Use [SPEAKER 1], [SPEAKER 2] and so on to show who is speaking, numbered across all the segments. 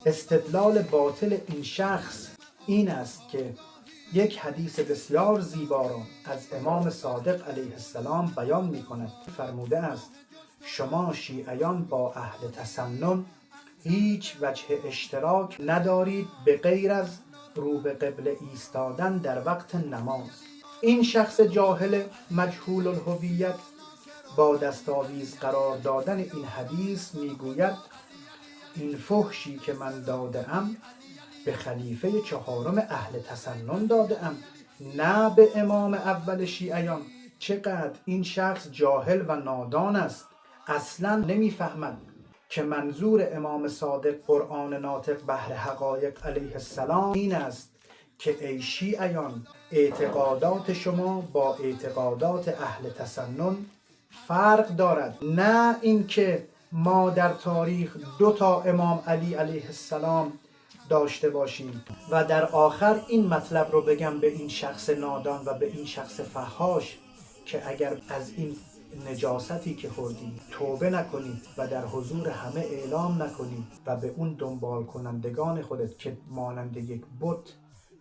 [SPEAKER 1] استدلال باطل این شخص این است که یک حدیث بسیار زیبا را از امام صادق علیه السلام بیان می کند. فرموده است شما شیعیان با اهل تسنن هیچ وجه اشتراک ندارید به غیر از رو به قبله ایستادن در وقت نماز. این شخص جاهل مجهول الهویت با دستاویز قرار دادن این حدیث میگوید این فحشی که من داده ام به خلیفه چهارم اهل تسنن داده ام، نه به امام اول شیعیان. چقدر این شخص جاهل و نادان است، اصلا نمیفهمد که منظور امام صادق قرآن ناطق بهر حقایق علیه السلام این است که ای شیعیان اعتقادات شما با اعتقادات اهل تسنن فرق دارد، نه اینکه ما در تاریخ 2 امام علی علیه السلام داشته باشیم. و در آخر این مطلب رو بگم به این شخص نادان و به این شخص فحاش که اگر از این نجاستی که خوردی توبه نکنی و در حضور همه اعلام نکنی و به اون دنبال کنندگان خودت که مانند یک بت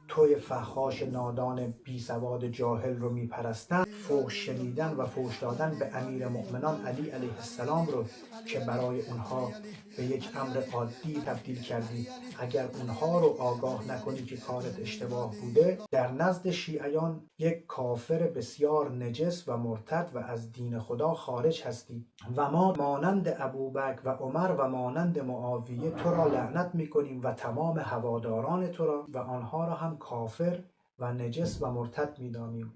[SPEAKER 1] توی فحاش نادان بی سواد جاهل رو میپرستن، فحش شنیدن و فحش دادن به امیر مؤمنان علی علیه السلام رو که برای اونها به یک امر عادی تبدیل کردی، اگر اونها رو آگاه نکنی که کارت اشتباه بوده، در نزد شیعیان یک کافر بسیار نجس و مرتد و از دین خدا خارج هستی و ما مانند ابوبکر و عمر و مانند معاویه تو را لعنت میکنیم و تمام هواداران تو را و آنها را هم کافر و نجس و مرتد میدانیم.